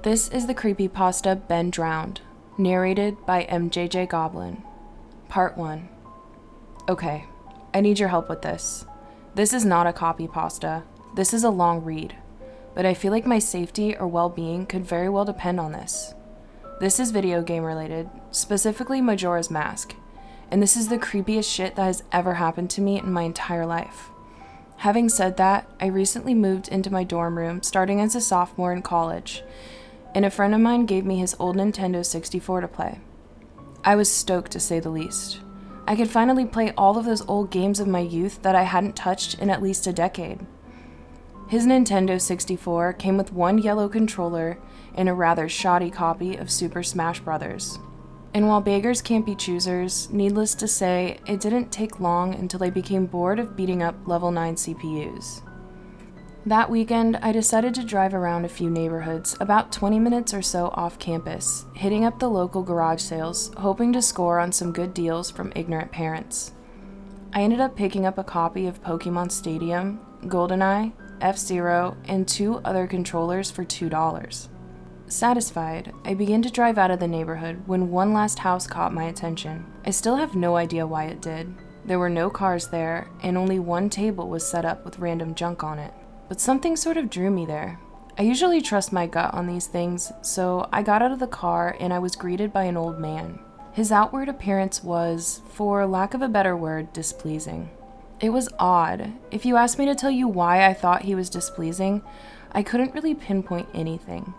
This is the creepypasta Ben Drowned, narrated by mjjgoblin. Part 1. Okay, I need your help with this. This is not a copy pasta. This is a long read, but I feel like my safety or well-being could very well depend on this. This is video game related, specifically Majora's Mask, and this is the creepiest shit that has ever happened to me in my entire life. Having said that, I recently moved into my dorm room starting as a sophomore in college, and a friend of mine gave me his old Nintendo 64 to play. I was stoked, to say the least. I could finally play all of those old games of my youth that I hadn't touched in at least a decade. His Nintendo 64 came with one yellow controller and a rather shoddy copy of Super Smash Bros. And while beggars can't be choosers, needless to say, it didn't take long until I became bored of beating up level 9 CPUs. That weekend, I decided to drive around a few neighborhoods, about 20 minutes or so off campus, hitting up the local garage sales, hoping to score on some good deals from ignorant parents. I ended up picking up a copy of Pokemon Stadium, GoldenEye, F-Zero, and 2 other controllers for $2. Satisfied, I began to drive out of the neighborhood when one last house caught my attention. I still have no idea why it did. There were no cars there, and only one table was set up with random junk on it. But something sort of drew me there. I usually trust my gut on these things, so I got out of the car and I was greeted by an old man. His outward appearance was, for lack of a better word, displeasing. It was odd. If you asked me to tell you why I thought he was displeasing, I couldn't really pinpoint anything.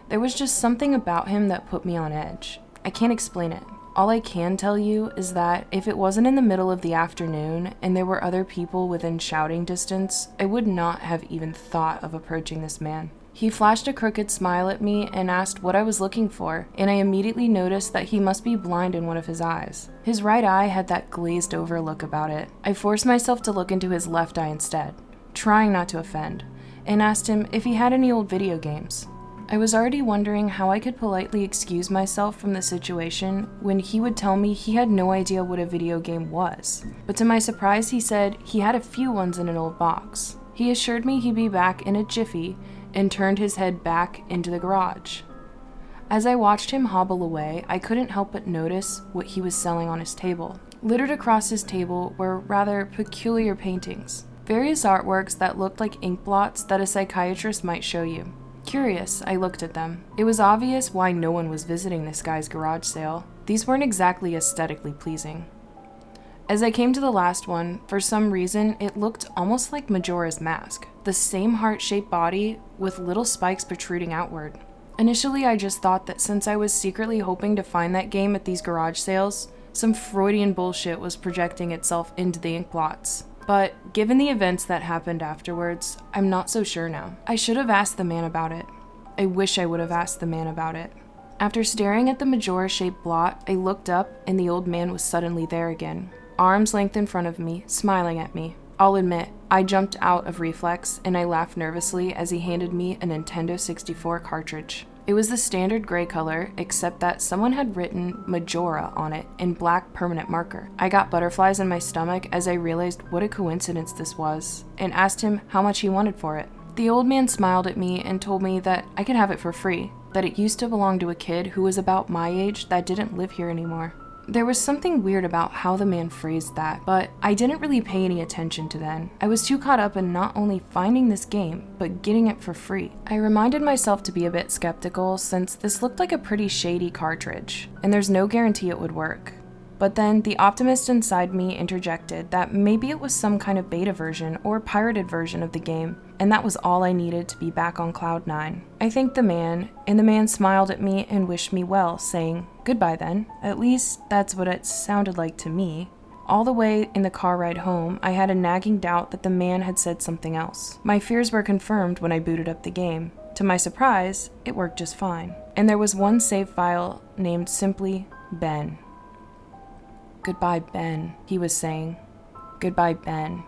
There was just something about him that put me on edge. I can't explain it. All I can tell you is that if it wasn't in the middle of the afternoon and there were other people within shouting distance, I would not have even thought of approaching this man. He flashed a crooked smile at me and asked what I was looking for, and I immediately noticed that he must be blind in one of his eyes. His right eye had that glazed over look about it. I forced myself to look into his left eye instead, trying not to offend, and asked him if he had any old video games. I was already wondering how I could politely excuse myself from the situation when he would tell me he had no idea what a video game was. But to my surprise, he said he had a few ones in an old box. He assured me he'd be back in a jiffy and turned his head back into the garage. As I watched him hobble away, I couldn't help but notice what he was selling on his table. Littered across his table were rather peculiar paintings, various artworks that looked like ink blots that a psychiatrist might show you. Curious, I looked at them. It was obvious why no one was visiting this guy's garage sale. These weren't exactly aesthetically pleasing. As I came to the last one, for some reason, it looked almost like Majora's Mask. The same heart-shaped body with little spikes protruding outward. Initially, I just thought that since I was secretly hoping to find that game at these garage sales, some Freudian bullshit was projecting itself into the ink blots. But given the events that happened afterwards, I'm not so sure now. I should have asked the man about it. I wish I would have asked the man about it. After staring at the Majora-shaped blot, I looked up and the old man was suddenly there again, arm's length in front of me, smiling at me. I'll admit, I jumped out of reflex and I laughed nervously as he handed me a Nintendo 64 cartridge. It was the standard gray color, except that someone had written Majora on it in black permanent marker. I got butterflies in my stomach as I realized what a coincidence this was, and asked him how much he wanted for it. The old man smiled at me and told me that I could have it for free, that it used to belong to a kid who was about my age that didn't live here anymore. There was something weird about how the man phrased that, but I didn't really pay any attention to then. I was too caught up in not only finding this game, but getting it for free. I reminded myself to be a bit skeptical since this looked like a pretty shady cartridge, and there's no guarantee it would work. But then the optimist inside me interjected that maybe it was some kind of beta version or pirated version of the game, and that was all I needed to be back on Cloud 9. I thanked the man, and the man smiled at me and wished me well, saying, "Goodbye then." At least, that's what it sounded like to me. All the way in the car ride home, I had a nagging doubt that the man had said something else. My fears were confirmed when I booted up the game. To my surprise, it worked just fine. And there was one save file named simply Ben. "Goodbye, Ben," he was saying. "Goodbye, Ben."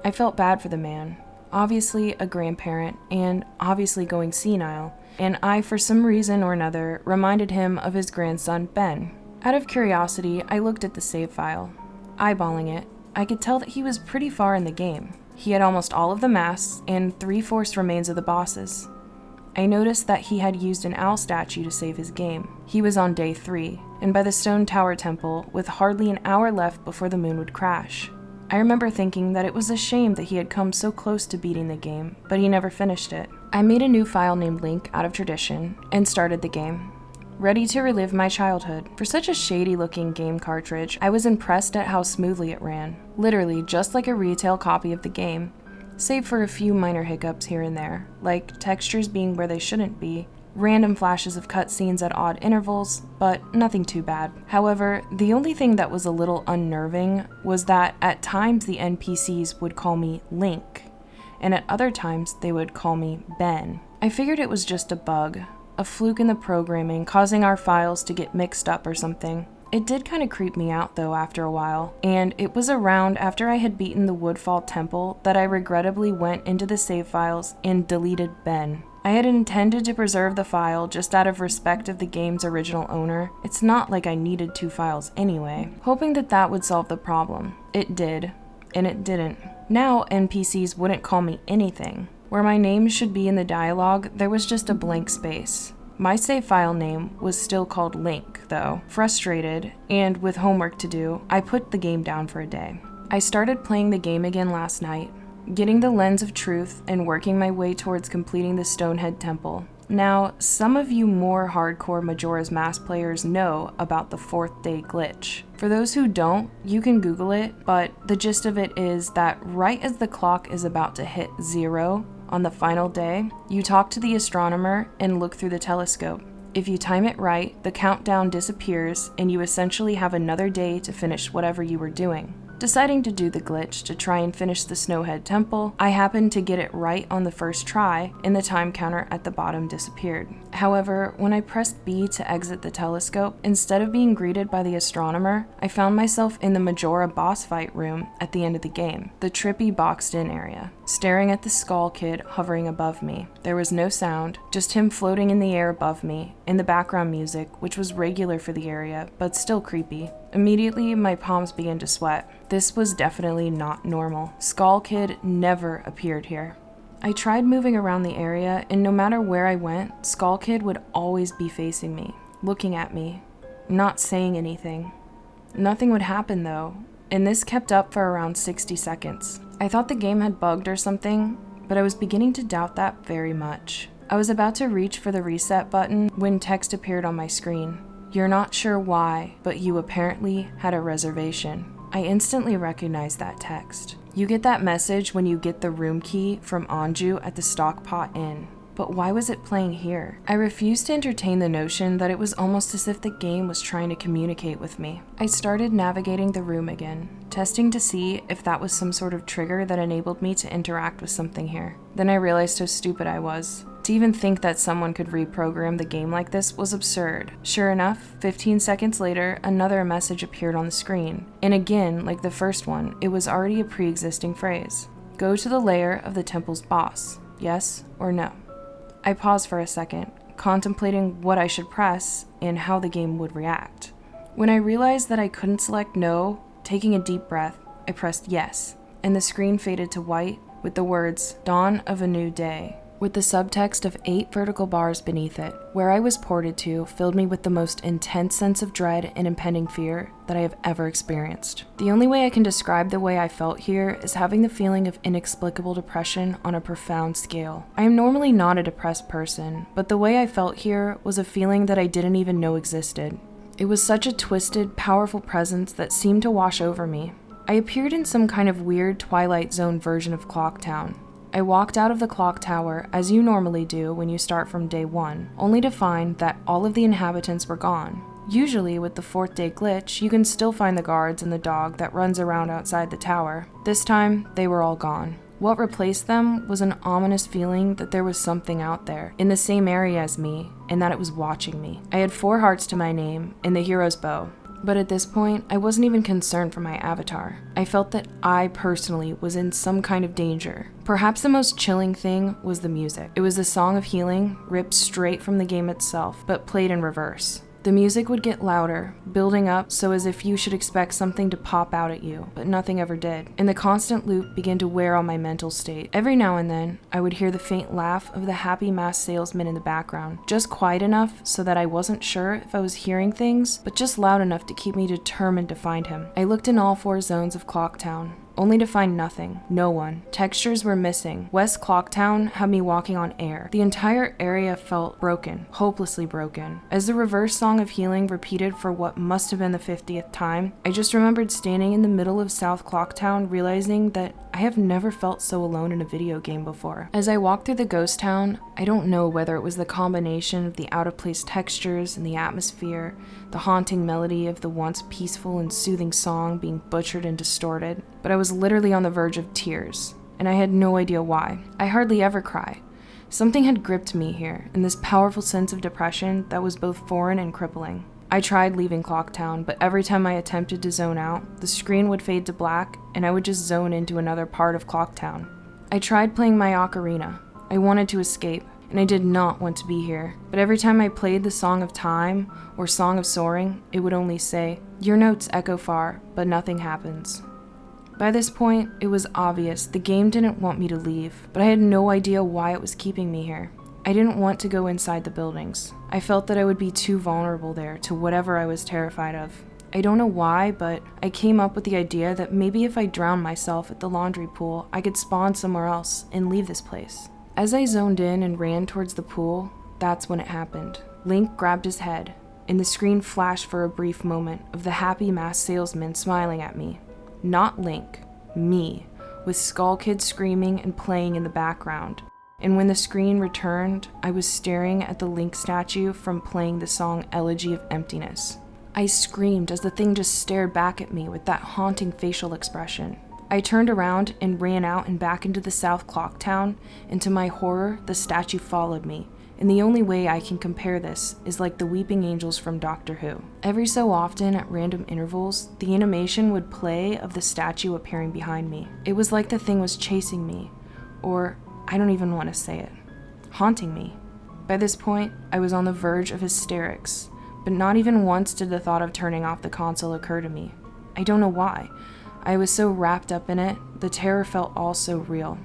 I felt bad for the man. Obviously a grandparent, and obviously going senile, and I, for some reason or another, reminded him of his grandson, Ben. Out of curiosity, I looked at the save file. Eyeballing it, I could tell that he was pretty far in the game. He had almost all of the masks and 3/4 remains of the bosses. I noticed that he had used an owl statue to save his game. He was on day 3, and by the stone tower temple, with hardly an hour left before the moon would crash. I remember thinking that it was a shame that he had come so close to beating the game, but he never finished it. I made a new file named Link out of tradition, and started the game. Ready to relive my childhood. For such a shady-looking game cartridge, I was impressed at how smoothly it ran. Literally, just like a retail copy of the game, save for a few minor hiccups here and there, like textures being where they shouldn't be, random flashes of cutscenes at odd intervals, but nothing too bad. However, the only thing that was a little unnerving was that at times the NPCs would call me Link, and at other times they would call me Ben. I figured it was just a bug, a fluke in the programming causing our files to get mixed up or something. It did kind of creep me out though after a while, and it was around after I had beaten the Woodfall Temple that I regrettably went into the save files and deleted Ben. I had intended to preserve the file just out of respect of the game's original owner. It's not like I needed 2 files anyway, hoping that that would solve the problem. It did, and it didn't. Now NPCs wouldn't call me anything. Where my name should be in the dialogue, there was just a blank space. My save file name was still called Link, though. Frustrated, and with homework to do, I put the game down for a day. I started playing the game again last night, getting the lens of truth and working my way towards completing the Stonehead Temple. Now, some of you more hardcore Majora's Mask players know about the 4th day glitch. For those who don't, you can Google it, but the gist of it is that right as the clock is about to hit 0 on the final day, you talk to the astronomer and look through the telescope. If you time it right, the countdown disappears and you essentially have another day to finish whatever you were doing. Deciding to do the glitch to try and finish the Snowhead Temple, I happened to get it right on the first try, and the time counter at the bottom disappeared. However, when I pressed B to exit the telescope, instead of being greeted by the astronomer, I found myself in the Majora boss fight room at the end of the game, the trippy boxed-in area, staring at the Skull Kid hovering above me. There was no sound, just him floating in the air above me, and the background music, which was regular for the area, but still creepy. Immediately, my palms began to sweat. This was definitely not normal. Skull Kid never appeared here. I tried moving around the area, and no matter where I went, Skull Kid would always be facing me, looking at me, not saying anything. Nothing would happen though, and this kept up for around 60 seconds. I thought the game had bugged or something, but I was beginning to doubt that very much. I was about to reach for the reset button when text appeared on my screen. You're not sure why, but you apparently had a reservation. I instantly recognized that text. You get that message when you get the room key from Anju at the Stockpot Inn. But why was it playing here? I refused to entertain the notion that it was almost as if the game was trying to communicate with me. I started navigating the room again, testing to see if that was some sort of trigger that enabled me to interact with something here. Then I realized how stupid I was. To even think that someone could reprogram the game like this was absurd. Sure enough, 15 seconds later, another message appeared on the screen. And again, like the first one, it was already a pre-existing phrase. Go to the lair of the temple's boss. Yes or no? I paused for a second, contemplating what I should press and how the game would react. When I realized that I couldn't select no, taking a deep breath, I pressed yes, and the screen faded to white with the words, Dawn of a New Day, with the subtext of 8 vertical bars beneath it. Where I was ported to filled me with the most intense sense of dread and impending fear that I have ever experienced. The only way I can describe the way I felt here is having the feeling of inexplicable depression on a profound scale. I am normally not a depressed person, but the way I felt here was a feeling that I didn't even know existed. It was such a twisted, powerful presence that seemed to wash over me. I appeared in some kind of weird Twilight Zone version of Clocktown. I walked out of the clock tower, as you normally do when you start from day 1, only to find that all of the inhabitants were gone. Usually, with the 4th day glitch, you can still find the guards and the dog that runs around outside the tower. This time, they were all gone. What replaced them was an ominous feeling that there was something out there, in the same area as me, and that it was watching me. I had 4 hearts to my name, and the hero's bow. But at this point, I wasn't even concerned for my avatar. I felt that I personally was in some kind of danger. Perhaps the most chilling thing was the music. It was a song of healing, ripped straight from the game itself, but played in reverse. The music would get louder, building up so as if you should expect something to pop out at you, but nothing ever did. And the constant loop began to wear on my mental state. Every now and then, I would hear the faint laugh of the happy masked salesman in the background, just quiet enough so that I wasn't sure if I was hearing things, but just loud enough to keep me determined to find him. I looked in all 4 zones of Clocktown, only to find nothing. No one. Textures were missing. West Clocktown had me walking on air. The entire area felt broken, hopelessly broken. As the reverse song of healing repeated for what must have been the 50th time, I just remembered standing in the middle of South Clocktown, realizing that I have never felt so alone in a video game before. As I walked through the ghost town, I don't know whether it was the combination of the out-of-place textures and the atmosphere, the haunting melody of the once peaceful and soothing song being butchered and distorted, but I was literally on the verge of tears, and I had no idea why. I hardly ever cry. Something had gripped me here, in this powerful sense of depression that was both foreign and crippling. I tried leaving Clocktown, but every time I attempted to zone out, the screen would fade to black, and I would just zone into another part of Clocktown. I tried playing my ocarina. I wanted to escape, and I did not want to be here. But every time I played the Song of Time or Song of Soaring, it would only say, "Your notes echo far, but nothing happens." By this point, it was obvious the game didn't want me to leave, but I had no idea why it was keeping me here. I didn't want to go inside the buildings. I felt that I would be too vulnerable there to whatever I was terrified of. I don't know why, but I came up with the idea that maybe if I drowned myself at the laundry pool, I could spawn somewhere else and leave this place. As I zoned in and ran towards the pool, that's when it happened. Link grabbed his head, and the screen flashed for a brief moment of the happy masked salesman smiling at me. Not Link, me, with Skull Kid screaming and playing in the background. And when the screen returned, I was staring at the Link statue from playing the song Elegy of Emptiness. I screamed as the thing just stared back at me with that haunting facial expression. I turned around and ran out and back into the South Clocktown, and to my horror, the statue followed me. And the only way I can compare this is like the weeping angels from Doctor Who. Every so often, at random intervals, the animation would play of the statue appearing behind me. It was like the thing was chasing me, or I don't even want to say it, haunting me. By this point, I was on the verge of hysterics, but not even once did the thought of turning off the console occur to me. I don't know why. I was so wrapped up in it, the terror felt all so real.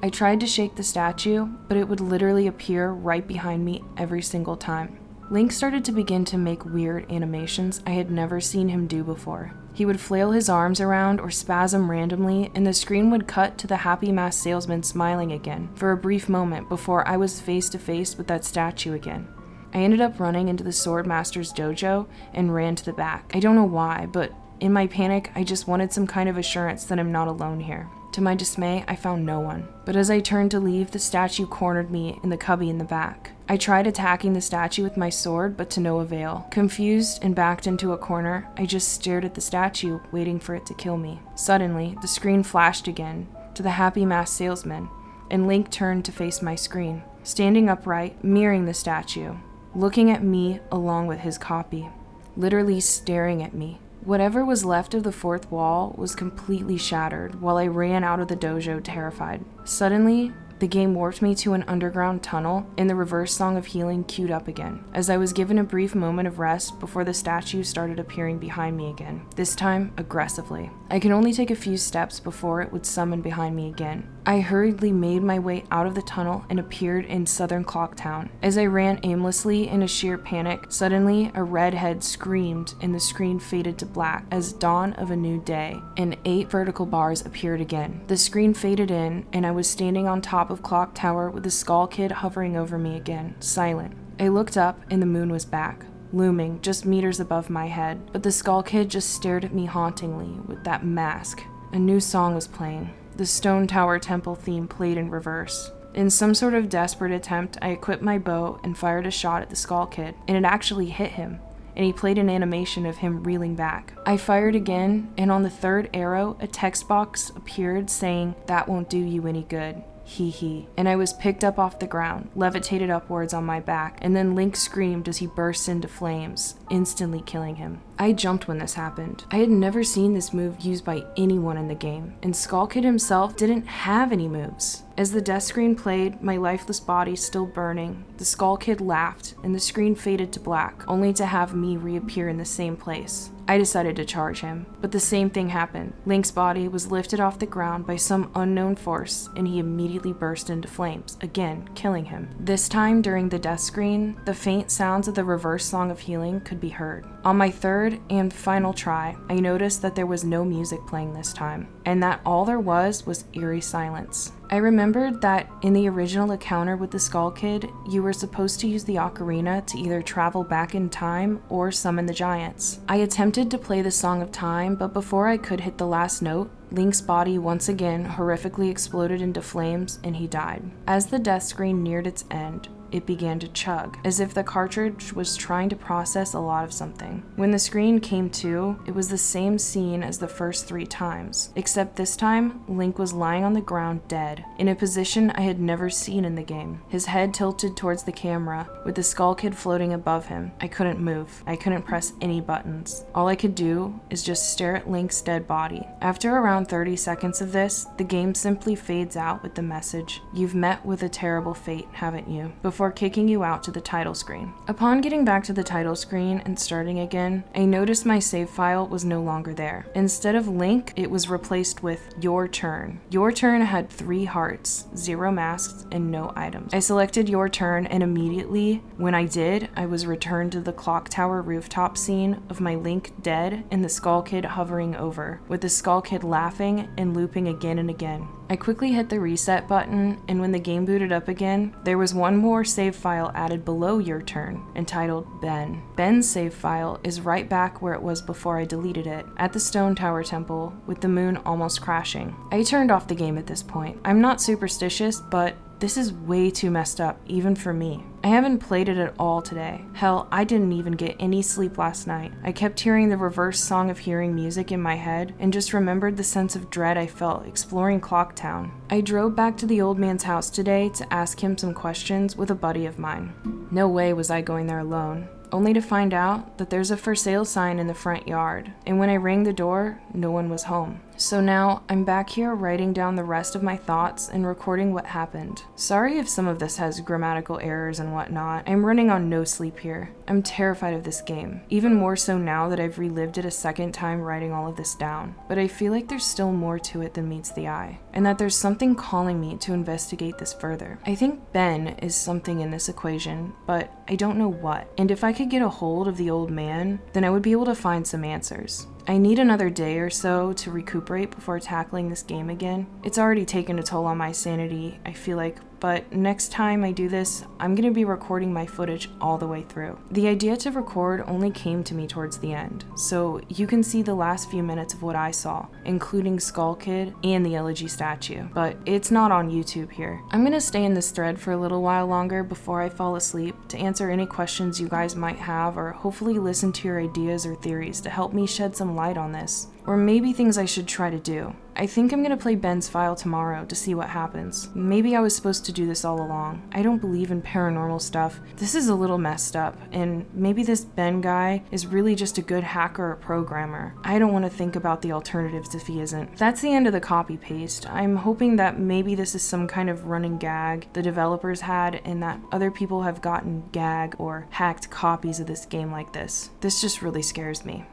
I tried to shake the statue, but it would literally appear right behind me every single time. Link started to begin to make weird animations I had never seen him do before. He would flail his arms around or spasm randomly, and the screen would cut to the happy masked salesman smiling again for a brief moment before I was face to face with that statue again. I ended up running into the Sword Master's dojo and ran to the back. I don't know why, but in my panic, I just wanted some kind of assurance that I'm not alone here. To my dismay, I found no one. But as I turned to leave, the statue cornered me in the cubby in the back. I tried attacking the statue with my sword, but to no avail. Confused and backed into a corner, I just stared at the statue, waiting for it to kill me. Suddenly, the screen flashed again to the happy masked salesman, and Link turned to face my screen, standing upright, mirroring the statue, looking at me along with his copy, literally staring at me. Whatever was left of the fourth wall was completely shattered while I ran out of the dojo terrified. Suddenly, the game warped me to an underground tunnel, and the reverse song of healing queued up again, as I was given a brief moment of rest before the statue started appearing behind me again, this time aggressively. I could only take a few steps before it would summon behind me again. I hurriedly made my way out of the tunnel and appeared in Southern Clocktown. As I ran aimlessly in a sheer panic, suddenly a red head screamed and the screen faded to black as dawn of a new day, and 8 vertical bars appeared again. The screen faded in, and I was standing on top of Clock Tower with the Skull Kid hovering over me again, silent. I looked up and the moon was back, looming just meters above my head, but the Skull Kid just stared at me hauntingly with that mask. A new song was playing. The Stone Tower Temple theme played in reverse. In some sort of desperate attempt, I equipped my bow and fired a shot at the Skull Kid, and it actually hit him, and he played an animation of him reeling back. I fired again, and on the third arrow, a text box appeared saying, "That won't do you any good. Hee. And I was picked up off the ground, levitated upwards on my back, and then Link screamed as he burst into flames, instantly killing him. I jumped when this happened. I had never seen this move used by anyone in the game, and Skull Kid himself didn't have any moves. As the death screen played, my lifeless body still burning, the Skull Kid laughed, and the screen faded to black, only to have me reappear in the same place. I decided to charge him, but the same thing happened. Link's body was lifted off the ground by some unknown force, and he immediately burst into flames, again killing him. This time, during the death screen, the faint sounds of the reverse song of healing could be heard. On my third and final try, I noticed that there was no music playing this time, and that all there was eerie silence. I remembered that in the original encounter with the Skull Kid, you were supposed to use the ocarina to either travel back in time or summon the giants. I attempted to play the Song of Time, but before I could hit the last note, Link's body once again horrifically exploded into flames and he died. As the death screen neared its end, it began to chug, as if the cartridge was trying to process a lot of something. When the screen came to, it was the same scene as the first 3 times, except this time, Link was lying on the ground dead, in a position I had never seen in the game. His head tilted towards the camera, with the Skull Kid floating above him. I couldn't move. I couldn't press any buttons. All I could do is just stare at Link's dead body. After around 30 seconds of this, the game simply fades out with the message, "You've met with a terrible fate, haven't you?" before kicking you out to the title screen. Upon getting back to the title screen and starting again, I noticed my save file was no longer there. Instead of Link, it was replaced with Your Turn. Your Turn had 3 hearts, 0 masks, and no items. I selected Your Turn, and immediately, when I did, I was returned to the clock tower rooftop scene of my Link dead and the Skull Kid hovering over, with the Skull Kid laughing and looping again and again. I quickly hit the reset button, and when the game booted up again, there was one more save file added below Your Turn, entitled Ben. Ben's save file is right back where it was before I deleted it, at the Stone Tower Temple, with the moon almost crashing. I turned off the game at this point. I'm not superstitious, but this is way too messed up, even for me. I haven't played it at all today. Hell, I didn't even get any sleep last night. I kept hearing the reverse song of hearing music in my head and just remembered the sense of dread I felt exploring Clocktown. I drove back to the old man's house today to ask him some questions with a buddy of mine. No way was I going there alone, only to find out that there's a for sale sign in the front yard, and when I rang the door, no one was home. So now, I'm back here writing down the rest of my thoughts and recording what happened. Sorry if some of this has grammatical errors and whatnot. I'm running on no sleep here. I'm terrified of this game, even more so now that I've relived it a second time writing all of this down. But I feel like there's still more to it than meets the eye, and that there's something calling me to investigate this further. I think Ben is something in this equation, but I don't know what. And if I could get a hold of the old man, then I would be able to find some answers. I need another day or so to recuperate before tackling this game again. It's already taken a toll on my sanity, I feel like, but next time I do this, I'm going to be recording my footage all the way through. The idea to record only came to me towards the end, so you can see the last few minutes of what I saw, including Skull Kid and the elegy statue, but it's not on YouTube here. I'm going to stay in this thread for a little while longer before I fall asleep to answer any questions you guys might have, or hopefully listen to your ideas or theories to help me shed some light on this, or maybe things I should try to do. I think I'm gonna play Ben's file tomorrow to see what happens. Maybe I was supposed to do this all along. I don't believe in paranormal stuff. This is a little messed up, and maybe this Ben guy is really just a good hacker or programmer. I don't want to think about the alternatives if he isn't. That's the end of the copy paste. I'm hoping that maybe this is some kind of running gag the developers had, and that other people have gotten gag or hacked copies of this game like this. This just really scares me.